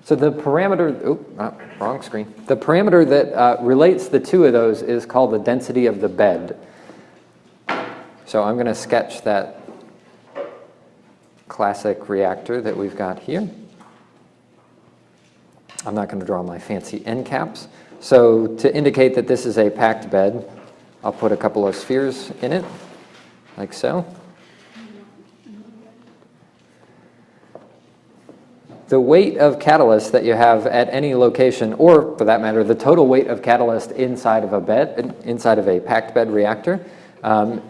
So the parameter, wrong screen. The parameter that relates the two of those is called the density of the bed. So I'm going to sketch that classic reactor that we've got here. I'm not going to draw my fancy end caps. So to indicate that this is a packed bed, I'll put a couple of spheres in it, like so. The weight of catalyst that you have at any location, or for that matter, the total weight of catalyst inside of a bed, inside of a packed bed reactor,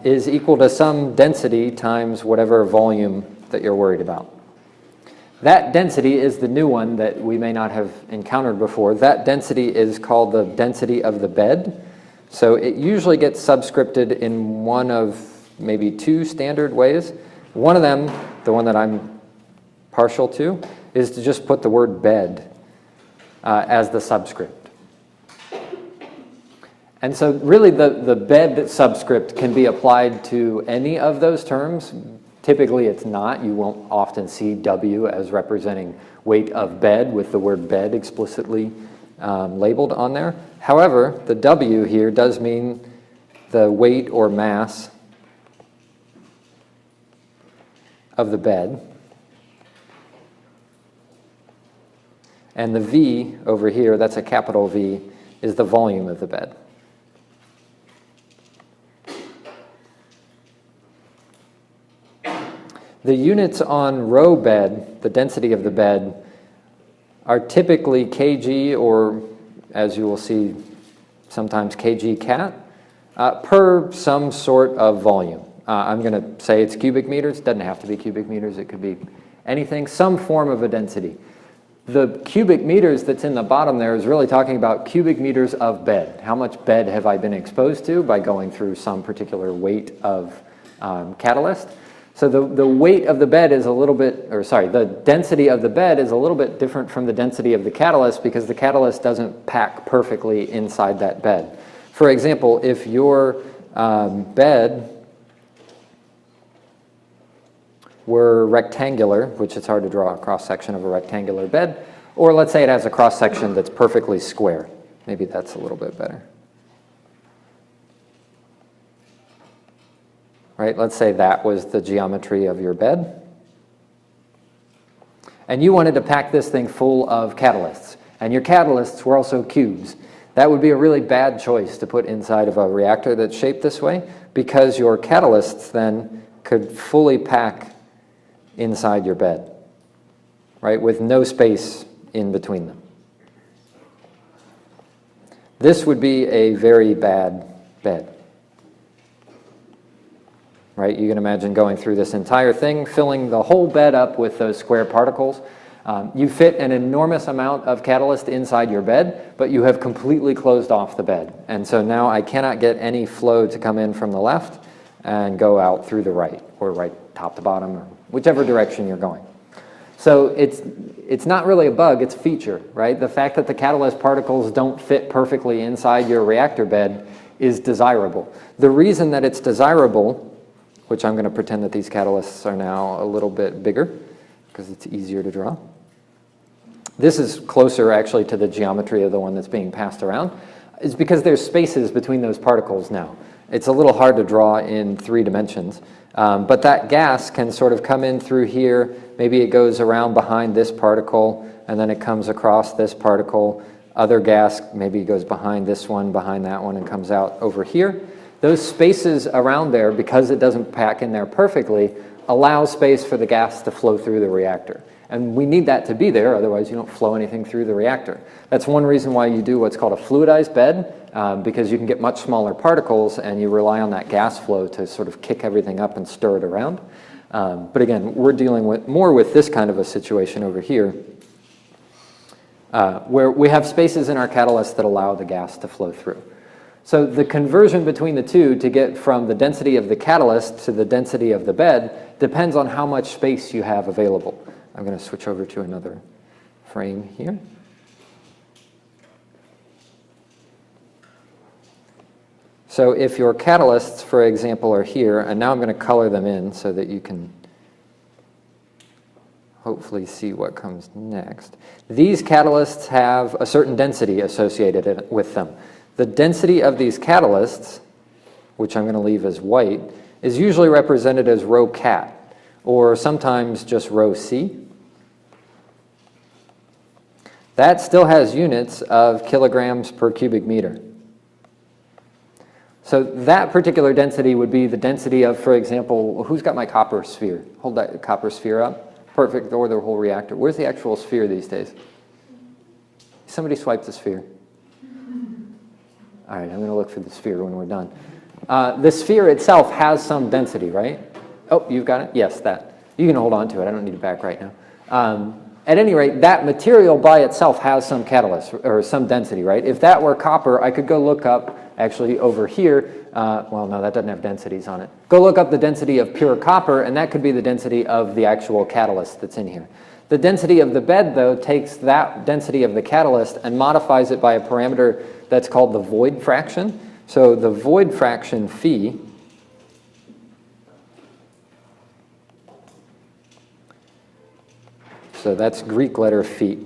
is equal to some density times whatever volume that you're worried about. That density is the new one that we may not have encountered before. That density is called the density of the bed. So it usually gets subscripted in one of maybe two standard ways. One of them, the one that I'm partial to, is to just put the word bed as the subscript. And so really the bed subscript can be applied to any of those terms. Typically it's not. You won't often see W as representing weight of bed with the word bed explicitly labeled on there. However, the W here does mean the weight or mass of the bed. And the V over here, that's a capital V, is the volume of the bed. The units on row bed, the density of the bed, are typically kg, or as you will see, sometimes kg cat, per some sort of volume. I'm going to say it's cubic meters. It doesn't have to be cubic meters. It could be anything, some form of a density. The cubic meters that's in the bottom there is really talking about cubic meters of bed. How much bed have I been exposed to by going through some particular weight of catalyst? So the weight of the bed is a little bit, or sorry, the density of the bed is a little bit different from the density of the catalyst because the catalyst doesn't pack perfectly inside that bed. For example, if your bed were rectangular, which it's hard to draw a cross-section of a rectangular bed, or let's say it has a cross-section that's perfectly square. Maybe that's a little bit better. Right, let's say that was the geometry of your bed. And you wanted to pack this thing full of catalysts. And your catalysts were also cubes. That would be a really bad choice to put inside of a reactor that's shaped this way, because your catalysts then could fully pack inside your bed, right, with no space in between them. This would be a very bad bed. Right, you can imagine going through this entire thing, filling the whole bed up with those square particles. You fit an enormous amount of catalyst inside your bed, but you have completely closed off the bed. And so now I cannot get any flow to come in from the left and go out through the right, or right top to bottom, or whichever direction you're going. So it's not really a bug, it's a feature, right? The fact that the catalyst particles don't fit perfectly inside your reactor bed is desirable. The reason that it's desirable, which I'm going to pretend that these catalysts are now a little bit bigger because it's easier to draw. This is closer actually to the geometry of the one that's being passed around, is because there's spaces between those particles now. It's a little hard to draw in 3 dimensions, but that gas can sort of come in through here. Maybe it goes around behind this particle, and then it comes across this particle. Other gas maybe goes behind this one, behind that one, and comes out over here. Those spaces around there, because it doesn't pack in there perfectly, allow space for the gas to flow through the reactor. And we need that to be there, otherwise you don't flow anything through the reactor. That's one reason why you do what's called a fluidized bed, because you can get much smaller particles and you rely on that gas flow to sort of kick everything up and stir it around. But again, we're dealing more with this kind of a situation over here, where we have spaces in our catalyst that allow the gas to flow through. So the conversion between the two to get from the density of the catalyst to the density of the bed depends on how much space you have available. I'm going to switch over to another frame here. So if your catalysts, for example, are here, and now I'm going to color them in so that you can hopefully see what comes next. These catalysts have a certain density associated with them. The density of these catalysts, which I'm going to leave as white, is usually represented as rho cat, or sometimes just rho c. That still has units of kilograms per cubic meter. So that particular density would be the density of, for example, who's got my copper sphere? Hold that copper sphere up. Perfect, or the whole reactor. Where's the actual sphere these days? Somebody swipe the sphere. All right, I'm going to look for the sphere when we're done. The sphere itself has some density, right? Oh, you've got it? Yes, that. You can hold on to it. I don't need it back right now. At any rate, that material by itself has some catalyst, or some density, right? If that were copper, I could go look up, actually over here, well, no, that doesn't have densities on it. Go look up the density of pure copper, and that could be the density of the actual catalyst that's in here. The density of the bed, though, takes that density of the catalyst and modifies it by a parameter that's called the void fraction. So the void fraction phi so that's Greek letter phi,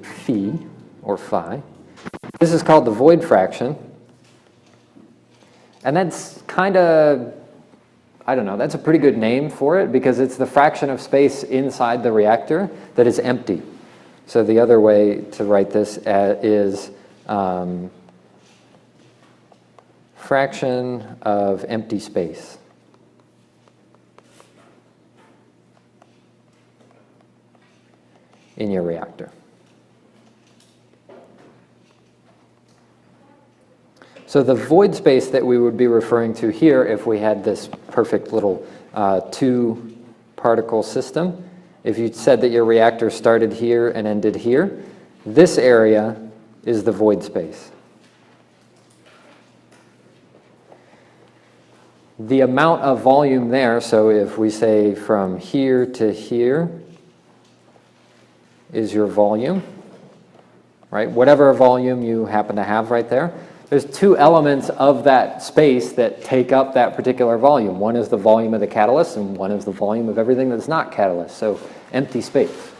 or phi. This is called the void fraction. And that's kind of, I don't know, that's a pretty good name for it because it's the fraction of space inside the reactor that is empty. So the other way to write this is fraction of empty space. In your reactor. So the void space that we would be referring to here if we had this perfect little two-particle system, if you said that your reactor started here and ended here, this area is the void space. The amount of volume there, so if we say from here to here, is your volume, right? Whatever volume you happen to have right there. There's two elements of that space that take up that particular volume. One is the volume of the catalyst, and one is the volume of everything that's not catalyst, so empty space.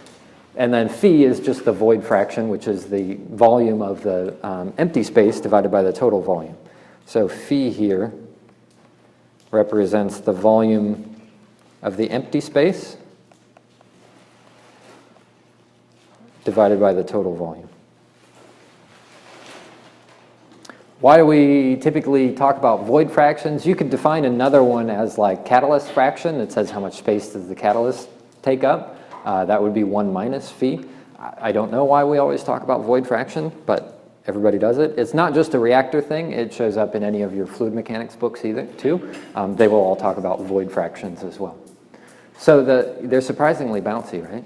And then phi is just the void fraction, which is the volume of the empty space divided by the total volume. So phi here represents the volume of the empty space divided by the total volume. Why do we typically talk about void fractions? You could define another one as like catalyst fraction. It says how much space does the catalyst take up. That would be 1 minus phi. I don't know why we always talk about void fraction, but everybody does it. It's not just a reactor thing. It shows up in any of your fluid mechanics books too. They will all talk about void fractions as well. So they're surprisingly bouncy, right?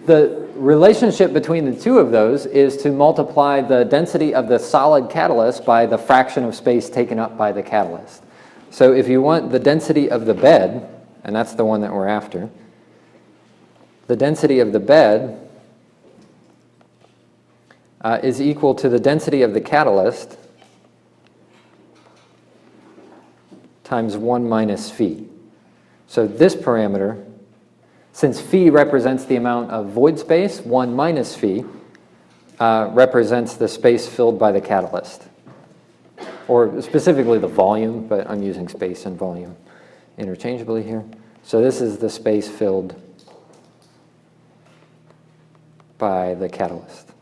The relationship between the two of those is to multiply the density of the solid catalyst by the fraction of space taken up by the catalyst. So if you want the density of the bed, and that's the one that we're after, the density of the bed is equal to the density of the catalyst times 1 minus phi. So this parameter, since phi represents the amount of void space, 1 minus phi represents the space filled by the catalyst. Or specifically the volume, but I'm using space and volume interchangeably here. So this is the space filled by the catalyst.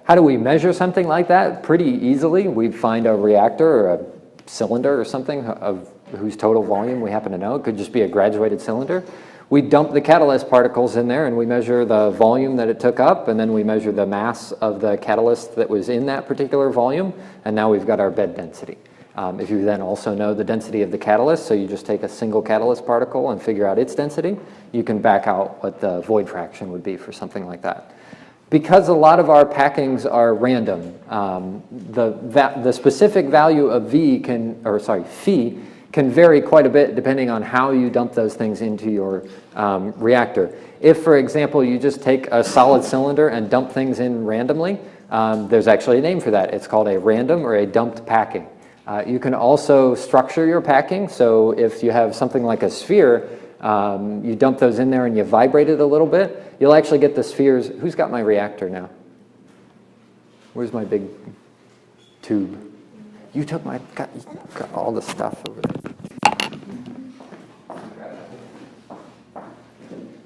How do we measure something like that? Pretty easily. We find a reactor or a cylinder or something of whose total volume we happen to know. It could just be a graduated cylinder. We dump the catalyst particles in there and we measure the volume that it took up, and then we measure the mass of the catalyst that was in that particular volume, and now we've got our bed density. If you then also know the density of the catalyst, so you just take a single catalyst particle and figure out its density, you can back out what the void fraction would be for something like that. Because a lot of our packings are random, the specific value of phi can vary quite a bit depending on how you dump those things into your reactor. If, for example, you just take a solid cylinder and dump things in randomly, there's actually a name for that. It's called a random or a dumped packing. You can also structure your packing. So if you have something like a sphere, You dump those in there and you vibrate it a little bit, you'll actually get the spheres. Who's got my reactor now? Where's my big tube? You took my, got all the stuff over there.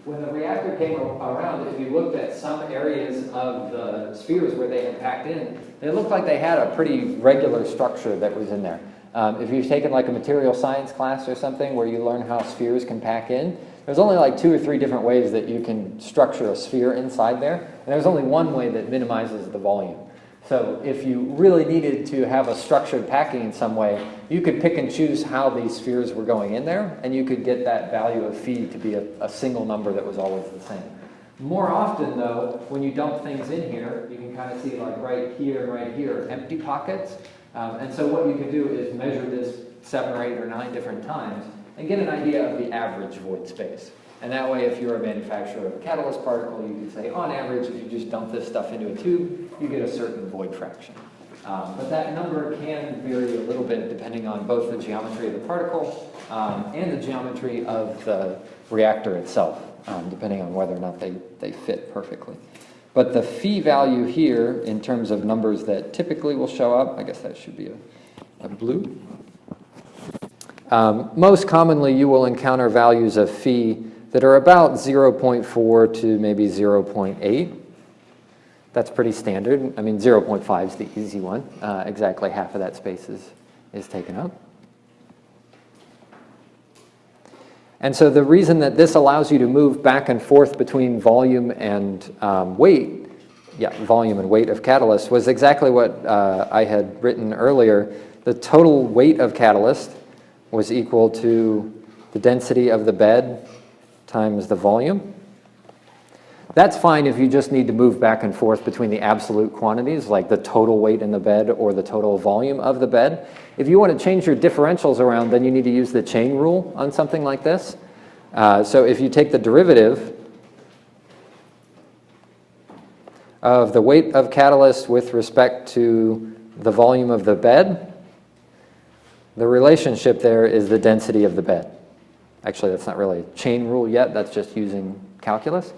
When the reactor came around, if you looked at some areas of the spheres where they had packed in, they looked like they had a pretty regular structure that was in there. If you've taken like a material science class or something where you learn how spheres can pack in, there's only like 2 or 3 different ways that you can structure a sphere inside there, and there's only one way that minimizes the volume. So if you really needed to have a structured packing in some way, you could pick and choose how these spheres were going in there, and you could get that value of phi to be a single number that was always the same. More often, though, when you dump things in here, you can kind of see like right here and right here, empty pockets. And so what you can do is measure this 7 or 8 or 9 different times and get an idea of the average void space. And that way, if you're a manufacturer of a catalyst particle, you could say, on average, if you just dump this stuff into a tube, you get a certain void fraction. But that number can vary a little bit depending on both the geometry of the particle and the geometry of the reactor itself, depending on whether or not they fit perfectly. But the phi value here, in terms of numbers that typically will show up, I guess that should be a blue. Most commonly, you will encounter values of phi that are about 0.4 to maybe 0.8. That's pretty standard. I mean, 0.5 is the easy one. Exactly half of that space is taken up. And so the reason that this allows you to move back and forth between volume and weight, volume and weight of catalyst, was exactly what I had written earlier. The total weight of catalyst was equal to the density of the bed times the volume. That's fine if you just need to move back and forth between the absolute quantities, like the total weight in the bed or the total volume of the bed. If you want to change your differentials around, then you need to use the chain rule on something like this. So if you take the derivative of the weight of catalyst with respect to the volume of the bed, the relationship there is the density of the bed. Actually, that's not really a chain rule yet. That's just using calculus.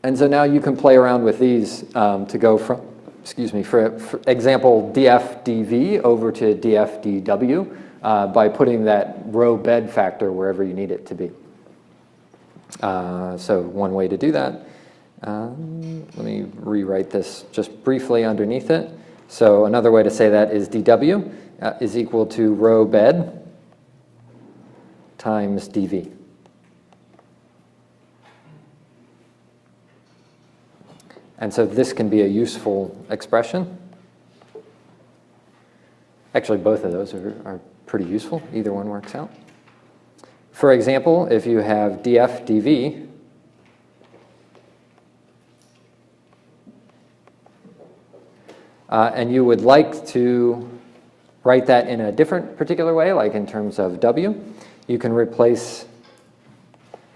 And so now you can play around with these to go from, for example, df dv over to df dw by putting that row bed factor wherever you need it to be. So one way to do that, let me rewrite this just briefly underneath it. So another way to say that is dw is equal to row bed times dv. And so this can be a useful expression. Actually, both of those are pretty useful. Either one works out. For example, if you have df dv, and you would like to write that in a different particular way, like in terms of w, you can replace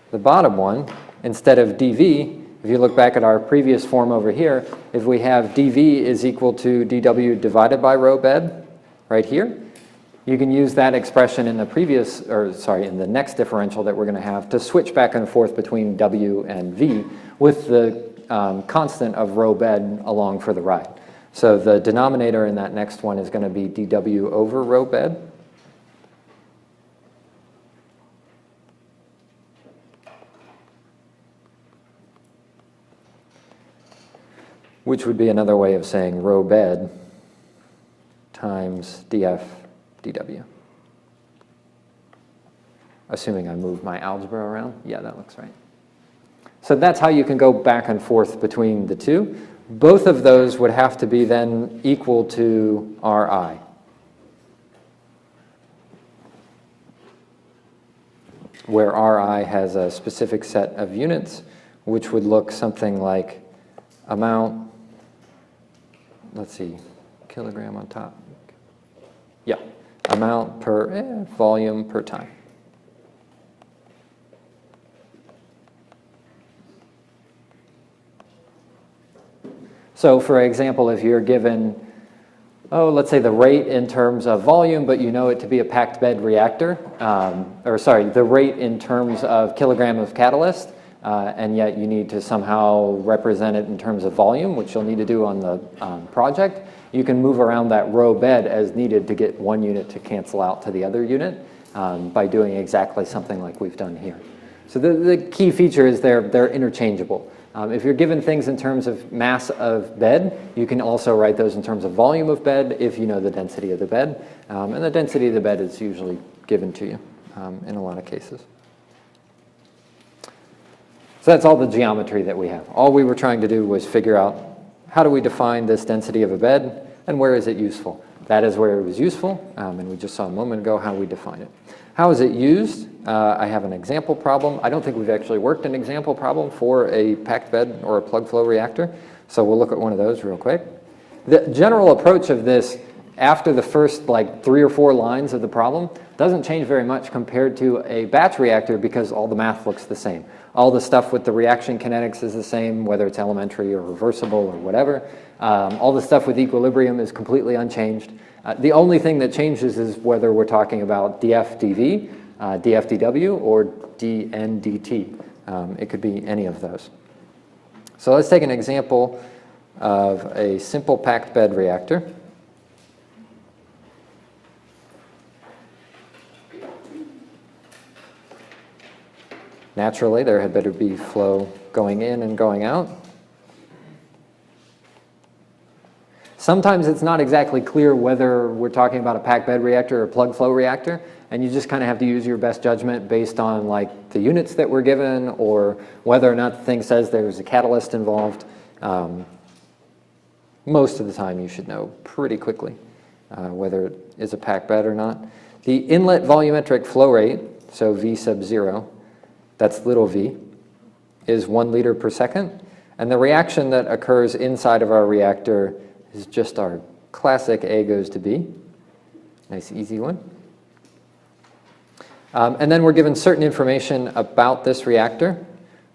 the bottom one. Instead of dv, if you look back at our previous form over here, if we have dv is equal to dw divided by row bed, right here, you can use that expression in the previous, in the next differential that we're going to have to switch back and forth between w and v with the constant of row bed along for the ride. So the denominator in that next one is going to be dw over row bed. Which would be another way of saying row bed times df dw. Assuming I move my algebra around. Yeah, that looks right. So that's how you can go back and forth between the two. Both of those would have to be then equal to Ri. Where Ri has a specific set of units, which would look something like amount, let's see, kilogram on top. Yeah, amount per volume per time. So for example, if you're given let's say the rate in terms of volume, but you know it to be a packed bed reactor, or sorry, the rate in terms of kilogram of catalyst, and yet you need to somehow represent it in terms of volume, which you'll need to do on the project. You can move around that row bed as needed to get one unit to cancel out to the other unit by doing exactly something like we've done here. So the key feature is they're interchangeable. If you're given things in terms of mass of bed, you can also write those in terms of volume of bed if you know the density of the bed. And the density of the bed is usually given to you in a lot of cases. So that's all the geometry that we have. All we were trying to do was figure out how do we define this density of a bed and where is it useful. That is where it was useful, and we just saw a moment ago how we define it. How is it used? I have an example problem. I don't think we've actually worked an example problem for a packed bed or a plug flow reactor, so we'll look at one of those real quick. The general approach of this after the first like 3 or 4 lines of the problem doesn't change very much compared to a batch reactor because all the math looks the same. All the stuff with the reaction kinetics is the same, whether it's elementary or reversible or whatever. All the stuff with equilibrium is completely unchanged. The only thing that changes is whether we're talking about dF/dV, dF/dW, or dN/dt. It could be any of those. So let's take an example of a simple packed bed reactor. Naturally, there had better be flow going in and going out. Sometimes it's not exactly clear whether we're talking about a packed bed reactor or a plug flow reactor, and you just kind of have to use your best judgment based on like the units that were given or whether or not the thing says there's a catalyst involved. Most of the time you should know pretty quickly whether it is a packed bed or not. The inlet volumetric flow rate, so V sub 0, that's little v, is 1 liter per second. And the reaction that occurs inside of our reactor is just our classic A goes to B. Nice easy one. And then we're given certain information about this reactor.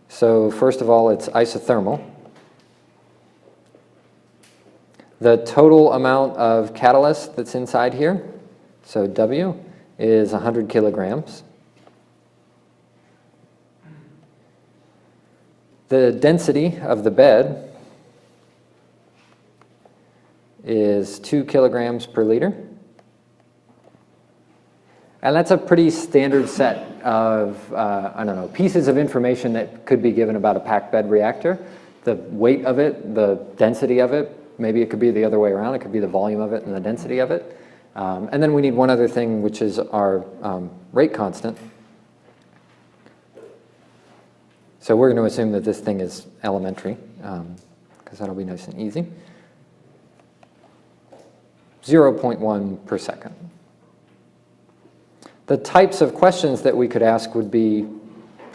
So first of all, it's isothermal. The total amount of catalyst that's inside here, so W, is 100 kilograms. The density of the bed is 2 kilograms per liter. And that's a pretty standard set of, I don't know, pieces of information that could be given about a packed bed reactor. The weight of it, the density of it, maybe it could be the other way around. It could be the volume of it and the density of it. And then we need one other thing, which is our rate constant. So we're going to assume that this thing is elementary, because that'll be nice and easy. 0.1 per second. The types of questions that we could ask would be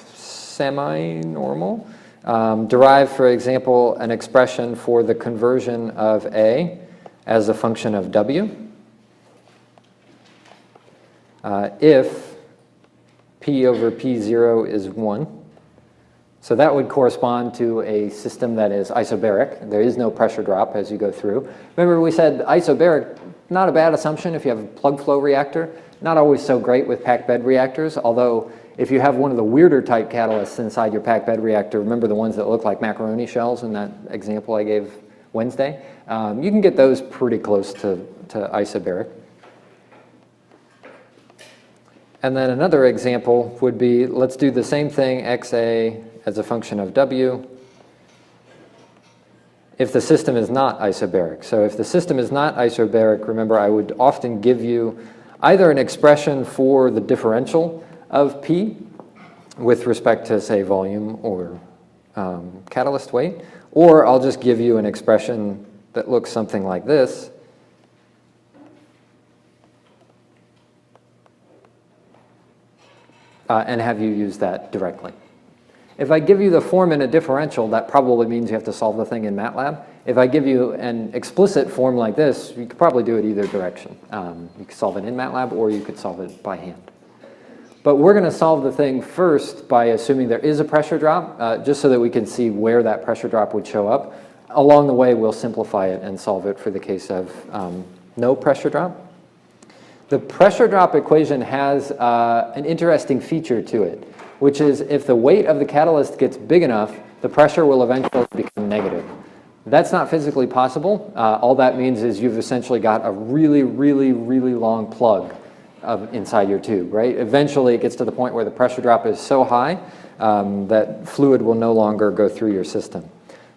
semi-normal. Derive, for example, an expression for the conversion of A as a function of W. If P over P0 is 1. So that would correspond to a system that is isobaric. There is no pressure drop as you go through. Remember we said isobaric, not a bad assumption if you have a plug flow reactor. Not always so great with packed bed reactors, although if you have one of the weirder type catalysts inside your packed bed reactor, remember the ones that look like macaroni shells in that example I gave Wednesday? You can get those pretty close to isobaric. And then another example would be, let's do the same thing, XA as a function of W, if the system is not isobaric. So if the system is not isobaric, remember I would often give you either an expression for the differential of P with respect to, say, volume or catalyst weight, or I'll just give you an expression that looks something like this. And have you use that directly. If I give you the form in a differential, that probably means you have to solve the thing in MATLAB. If I give you an explicit form like this, you could probably do it either direction. You could solve it in MATLAB or you could solve it by hand. But we're going to solve the thing first by assuming there is a pressure drop, just so that we can see where that pressure drop would show up. Along the way, we'll simplify it and solve it for the case of No pressure drop? The pressure drop equation has an interesting feature to it, which is if the weight of the catalyst gets big enough, the pressure will eventually become negative. That's not physically possible. All that means is you've essentially got a really, really, really long plug inside your tube, right? Eventually it gets to the point where the pressure drop is so high that fluid will no longer go through your system.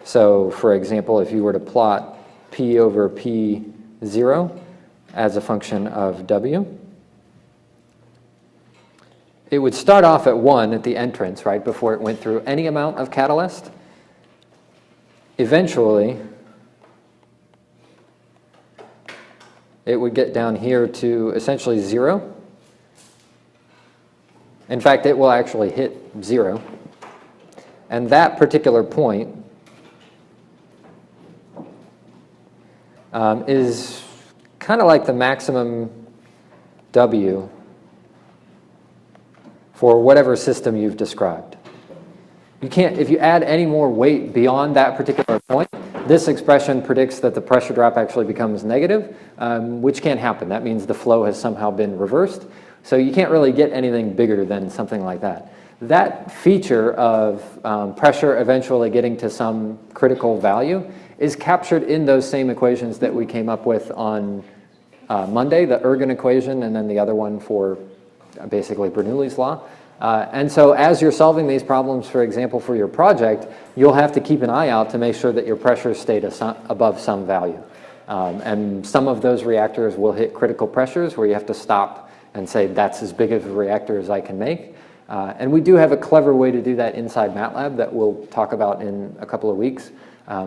So for example, if you were to plot P over P0 as a function of W, it would start off at 1 at the entrance, right, before it went through any amount of catalyst. Eventually, it would get down here to essentially 0. In fact, it will actually hit 0. And that particular point is kind of like the maximum W for whatever system you've described. You can't, if you add any more weight beyond that particular point, this expression predicts that the pressure drop actually becomes negative, which can't happen. That means the flow has somehow been reversed. So you can't really get anything bigger than something like that. That feature of pressure eventually getting to some critical value is captured in those same equations that we came up with on Monday, the Ergun equation, and then the other one for basically Bernoulli's law. And so as you're solving these problems, for example, for your project, you'll have to keep an eye out to make sure that your pressure stayed above some value. And some of those reactors will hit critical pressures where you have to stop and say, that's as big of a reactor as I can make. And we do have a clever way to do that inside MATLAB that we'll talk about in a couple of weeks,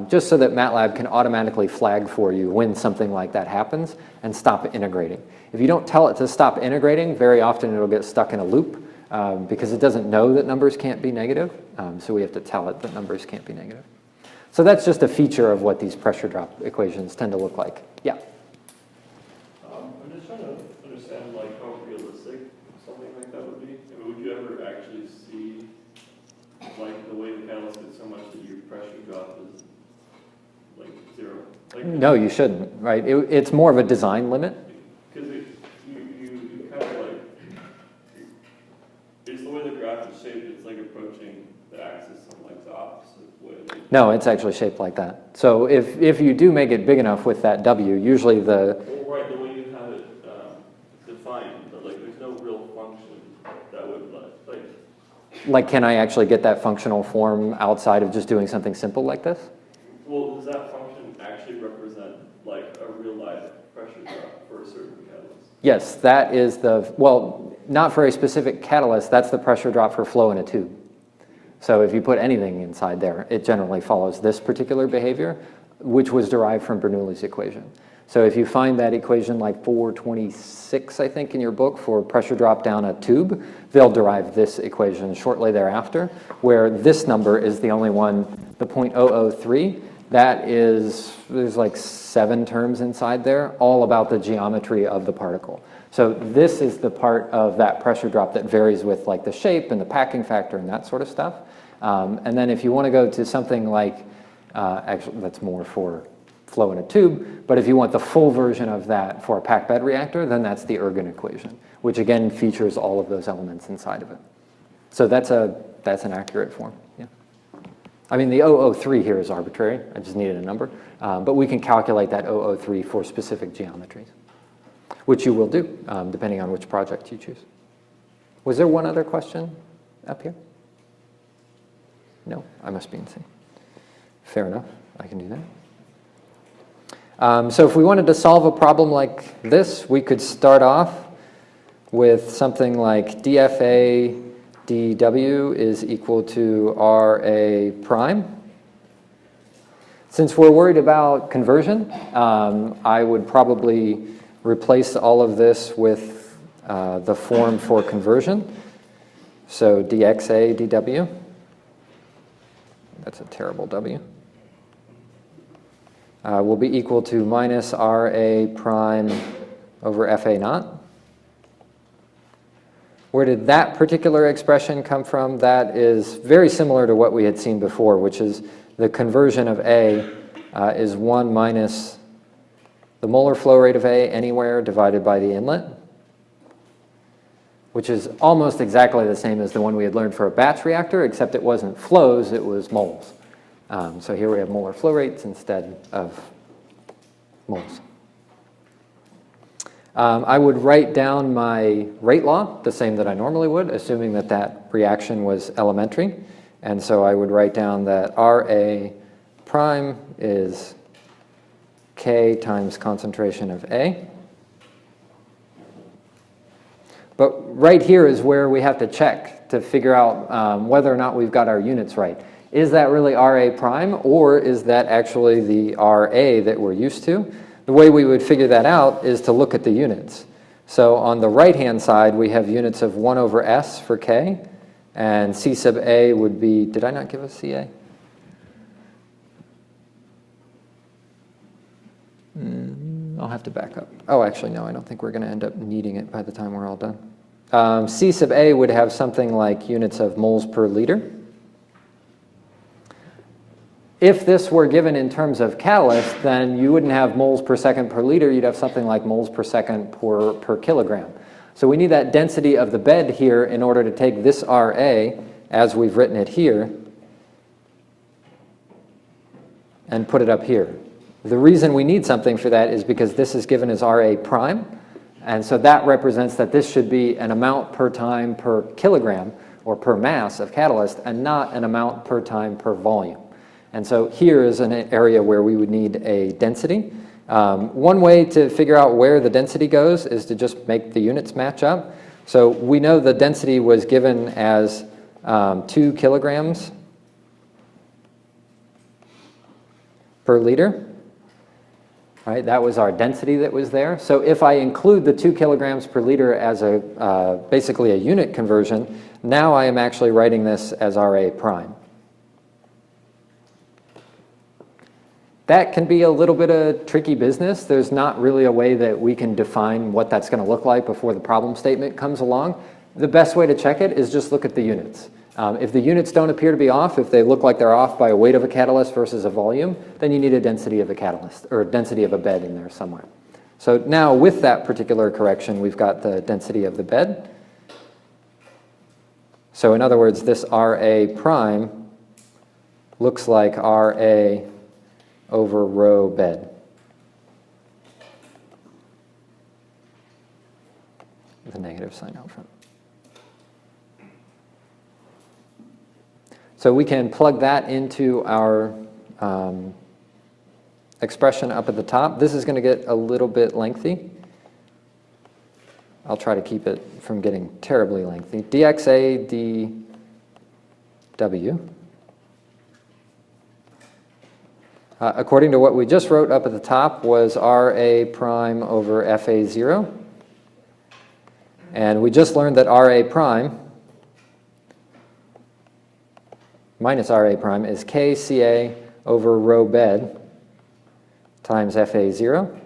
just so that MATLAB can automatically flag for you when something like that happens and stop integrating. If you don't tell it to stop integrating, very often it'll get stuck in a loop because it doesn't know that numbers can't be negative. So we have to tell it that numbers can't be negative. So that's just a feature of what these pressure drop equations tend to look like. Yeah? I'm just trying to understand like how realistic something like that would be. I mean, would you ever actually see like the way the catalyst is so much that your pressure drop is like 0? Like, no, you shouldn't, right? It's more of a design limit. Because you kind of like, it's the way the graph is shaped, it's like approaching the axis in like the opposite way. No, it's actually shaped like that. So if you do make it big enough with that W, usually the... Well, right, the way you have it defined, but like there's no real function that would like... Like, can I actually get that functional form outside of just doing something simple like this? Well, does that function actually represent like a real life pressure drop for a certain catalyst? Yes, that is the, well, not for a specific catalyst, that's the pressure drop for flow in a tube. So if you put anything inside there, it generally follows this particular behavior, which was derived from Bernoulli's equation. So if you find that equation like 426, I think, in your book for pressure drop down a tube, they'll derive this equation shortly thereafter, where this number is the only one, the 0.003. That is, there's like 7 terms inside there, all about the geometry of the particle. So this is the part of that pressure drop that varies with like the shape and the packing factor and that sort of stuff. And then if you want to go to something like, actually that's more for flow in a tube, but if you want the full version of that for a packed bed reactor, then that's the Ergun equation, which again features all of those elements inside of it. So that's an accurate form. Yeah. I mean, the 003 here is arbitrary. I just needed a number. But we can calculate that 003 for specific geometries, which you will do, depending on which project you choose. Was there one other question up here? No, I must be insane. Fair enough, I can do that. So if we wanted to solve a problem like this, we could start off with something like dFA dW is equal to RA prime. Since we're worried about conversion, I would probably replace all of this with the form for conversion. So dXA dW, that's a terrible W, will be equal to minus RA prime over FA naught. Where did that particular expression come from? That is very similar to what we had seen before, which is the conversion of A is 1 minus the molar flow rate of A anywhere divided by the inlet, which is almost exactly the same as the one we had learned for a batch reactor, except it wasn't flows, it was moles. So here we have molar flow rates instead of moles. I would write down my rate law the same that I normally would, assuming that that reaction was elementary. And so I would write down that Ra prime is K times concentration of A. But right here is where we have to check to figure out whether or not we've got our units right. Is that really Ra prime, or is that actually the Ra that we're used to? The way we would figure that out is to look at the units. So on the right-hand side, we have units of 1 over S for K, and C sub A would be, did I not give us Ca? I'll have to back up. Oh, actually, no, I don't think we're going to end up needing it by the time we're all done. C sub A would have something like units of moles per liter. If this were given in terms of catalyst, then you wouldn't have moles per second per liter, you'd have something like moles per second per kilogram. So we need that density of the bed here in order to take this Ra, as we've written it here, and put it up here. The reason we need something for that is because this is given as Ra prime, and so that represents that this should be an amount per time per kilogram, or per mass of catalyst, and not an amount per time per volume. And so here is an area where we would need a density. One way to figure out where the density goes is to just make the units match up. So we know the density was given as 2 kilograms per liter. Right, that was our density that was there. So if I include the 2 kilograms per liter as basically a unit conversion, now I am actually writing this as Ra prime. That can be a little bit of tricky business. There's not really a way that we can define what that's going to look like before the problem statement comes along. The best way to check it is just look at the units. If the units don't appear to be off, if they look like they're off by a weight of a catalyst versus a volume, then you need a density of a catalyst, or a density of a bed in there somewhere. So now with that particular correction, we've got the density of the bed. So in other words, this Ra prime looks like Ra over rho bed. With a negative sign out front. So we can plug that into our expression up at the top. This is going to get a little bit lengthy. I'll try to keep it from getting terribly lengthy. dxa dw. According to what we just wrote up at the top, was Ra prime over Fa0. And we just learned that Ra prime minus Ra prime is Kca over rho bed times Fa0.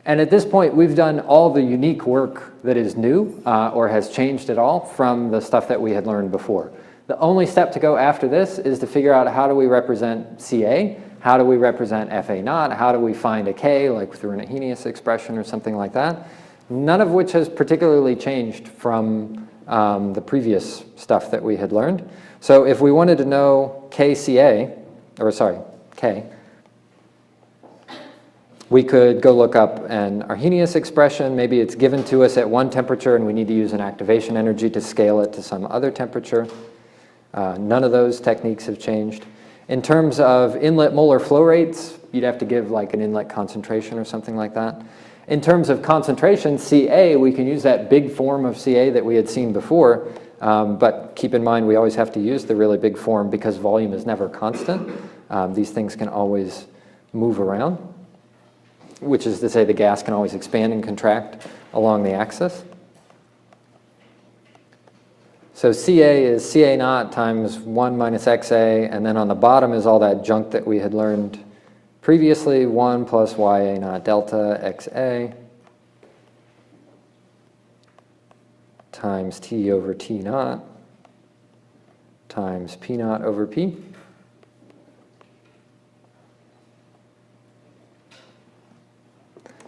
And at this point, we've done all the unique work that is new or has changed at all from the stuff that we had learned before. The only step to go after this is to figure out how do we represent Ca, how do we represent Fa naught, how do we find a K, like through an Arrhenius expression or something like that, none of which has particularly changed from the previous stuff that we had learned. So if we wanted to know Kca, or sorry, K, we could go look up an Arrhenius expression. Maybe it's given to us at one temperature and we need to use an activation energy to scale it to some other temperature. None of those techniques have changed. In terms of inlet molar flow rates, you'd have to give like an inlet concentration or something like that. In terms of concentration, Ca, we can use that big form of Ca that we had seen before, but keep in mind we always have to use the really big form because volume is never constant. These things can always move around, which is to say the gas can always expand and contract along the axis. So Ca is Ca naught times 1 minus Xa, and then on the bottom is all that junk that we had learned previously, 1 plus Ya naught delta Xa times T over T naught times P naught over P.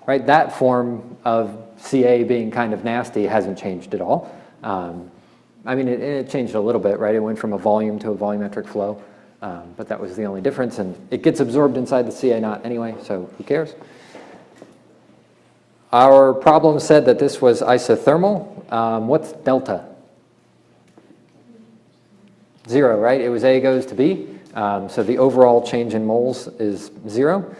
right? That form of CA being kind of nasty hasn't changed at all. I mean, it changed a little bit, right? It went from a volume to a volumetric flow, but that was the only difference, and it gets absorbed inside the CA knot anyway, so who cares? Our problem said that this was isothermal. What's delta? 0, right? It was A goes to B, so the overall change in moles is 0.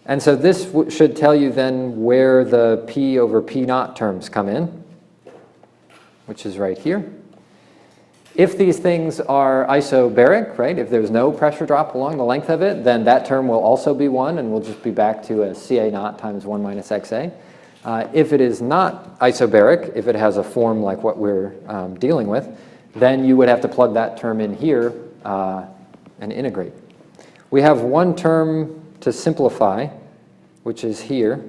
And so this should tell you then where the P over P naught terms come in, which is right here. If these things are isobaric, right, if there's no pressure drop along the length of it, then that term will also be 1, and we'll just be back to a CA naught times 1 minus XA. If it is not isobaric, if it has a form like what we're dealing with, then you would have to plug that term in here and integrate. We have one term to simplify, which is here.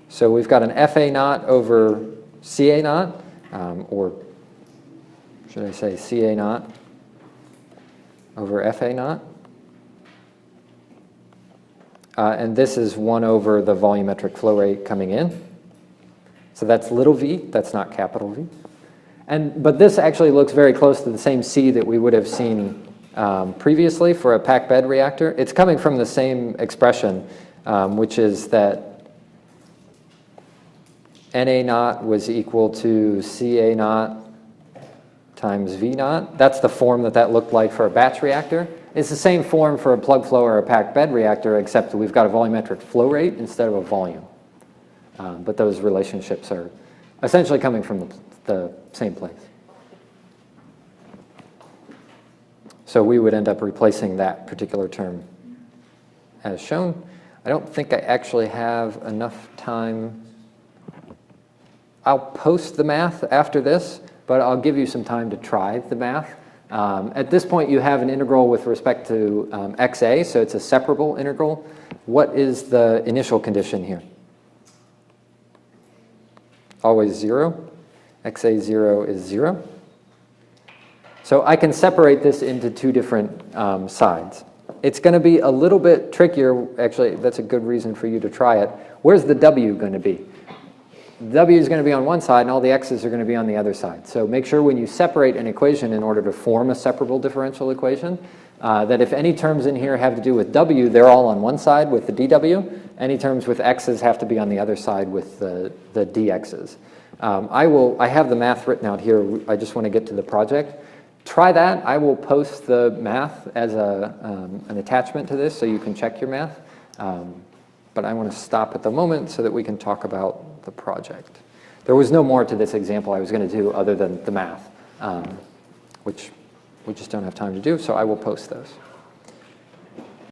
So we've got an FA naught over CA naught, or should I say CA naught over FA naught. And this is 1 over the volumetric flow rate coming in. So that's little v, that's not capital V. But this actually looks very close to the same C that we would have seen previously for a packed bed reactor. It's coming from the same expression, which is that NA naught was equal to CA naught times V naught. That's the form that looked like for a batch reactor. It's the same form for a plug flow or a packed bed reactor, except that we've got a volumetric flow rate instead of a volume. But those relationships are essentially coming from the same place. So we would end up replacing that particular term as shown. I don't think I actually have enough time. I'll post the math after this, but I'll give you some time to try the math. At this point, you have an integral with respect to XA, so it's a separable integral. What is the initial condition here? Always 0. XA 0 is 0. So I can separate this into two different sides. It's going to be a little bit trickier. Actually, that's a good reason for you to try it. Where's the W going to be? W is going to be on one side, and all the X's are going to be on the other side. So make sure when you separate an equation in order to form a separable differential equation, that if any terms in here have to do with W, they're all on one side with the dW. Any terms with X's have to be on the other side with the dX's. I have the math written out here. I just want to get to the project. Try that. I will post the math as an attachment to this so you can check your math. But I want to stop at the moment so that we can talk about the project. There was no more to this example I was going to do other than the math, which we just don't have time to do, so I will post those.